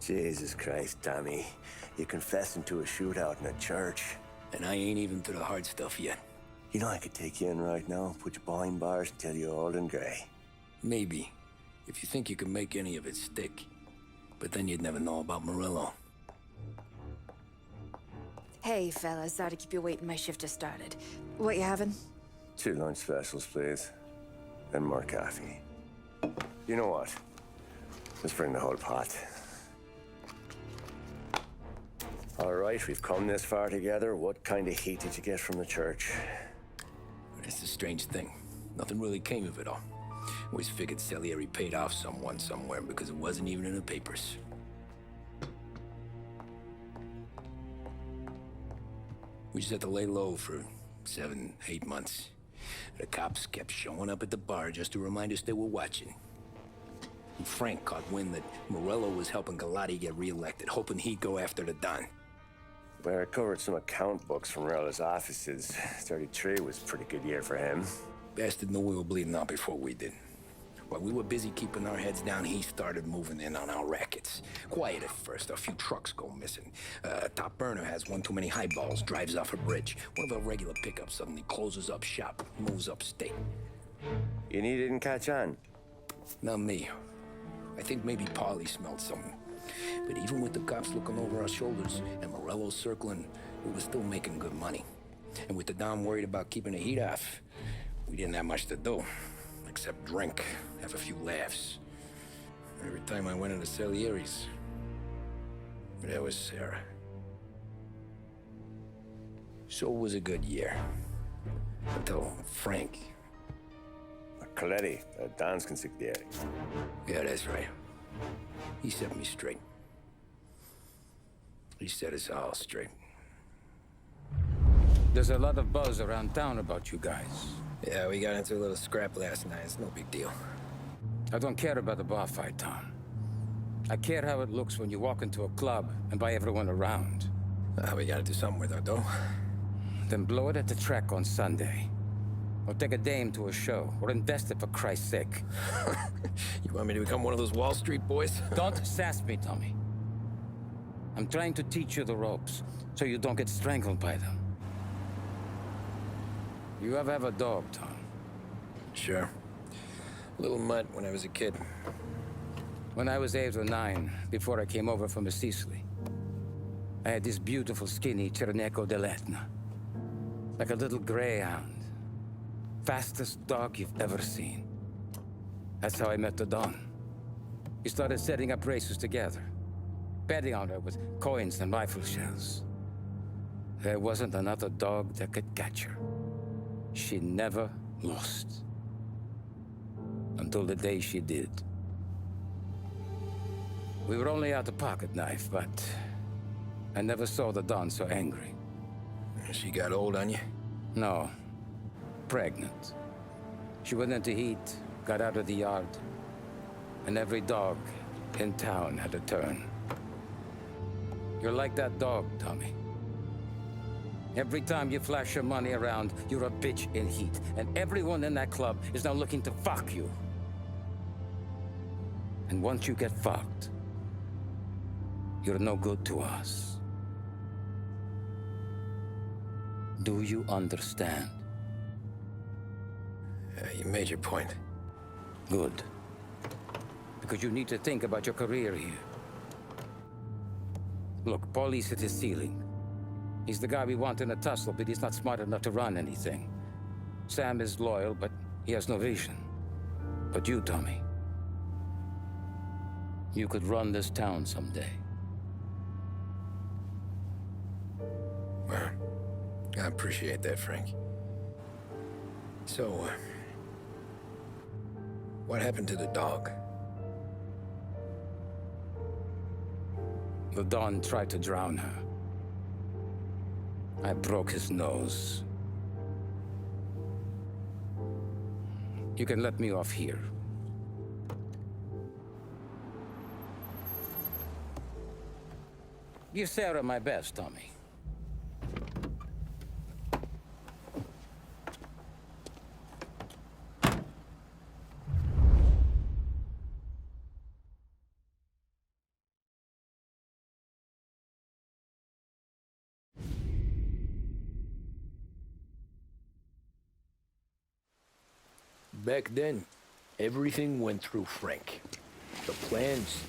Jesus Christ, Tommy. You're confessing to a shootout in a church. And I ain't even to the hard stuff yet. You know I could take you in right now, put you behind bars until you're old and grey. Maybe, if you think you can make any of it stick. But then you'd never know about Morello. Hey, fellas. Sorry to keep you waiting. My shift just started. What you having? 2 lunch specials, please. And more coffee. You know what? Let's bring the whole pot. All right, we've come this far together. What kind of heat did you get from the church? That's the strange thing. Nothing really came of it all. Always figured Salieri paid off someone somewhere because it wasn't even in the papers. We just had to lay low for 7, 8 months. The cops kept showing up at the bar just to remind us they were watching. And Frank caught wind that Morello was helping Galati get reelected, hoping he'd go after the Don. Well, I recovered some account books from Morello's offices. 33 was a pretty good year for him. Bastard knew we were bleeding out before we did. While we were busy keeping our heads down, he started moving in on our rackets. Quiet at first, a few trucks go missing. Top burner has one too many highballs, drives off a bridge. One of our regular pickups suddenly closes up shop, moves upstate. You didn't catch on? Not me. I think maybe Paulie smelled something. But even with the cops looking over our shoulders and Morello circling, we were still making good money. And with the Dom worried about keeping the heat off, we didn't have much to do, except drink, have a few laughs. Every time I went into Salieri's, there was Sarah. So it was a good year. Until Frank. Coletti, Don's consigliere. Yeah, that's right. He set me straight. He set us all straight. There's a lot of buzz around town about you guys. Yeah, we got into a little scrap last night. It's no big deal. I don't care about the bar fight, Tom. I care how it looks when you walk into a club and by everyone around. We gotta do something with our dough. Then blow it at the track on Sunday. Or take a dame to a show, or invest it for Christ's sake. You want me to become one of those Wall Street boys? Don't sass me, Tommy. I'm trying to teach you the ropes, so you don't get strangled by them. You ever have a dog, Tom? Sure. Little mutt when I was a kid. When I was 8 or 9, before I came over from Sicily, I had this beautiful, skinny Cerneco dell'Etna. Like a little greyhound. Fastest dog you've ever seen. That's how I met the Don. We started setting up races together, betting on her with coins and rifle shells. There wasn't another dog that could catch her. She never lost. Until the day she did. We were only out a pocket knife, but I never saw the Don so angry. She got old on you? No. Pregnant. She went into heat, got out of the yard, and every dog in town had a turn. You're like that dog, Tommy. Every time you flash your money around, you're a bitch in heat, and everyone in that club is now looking to fuck you. And once you get fucked, you're no good to us. Do you understand? You made your point. Good. Because you need to think about your career here. Look, Paulie's at his ceiling. He's the guy we want in a tussle, but he's not smart enough to run anything. Sam is loyal, but he has no vision. But you, Tommy, you could run this town someday. Well, I appreciate that, Frank. So, what happened to the dog? The Don tried to drown her. I broke his nose. You can let me off here. Give Sarah my best, Tommy. Back then, everything went through Frank. The plans,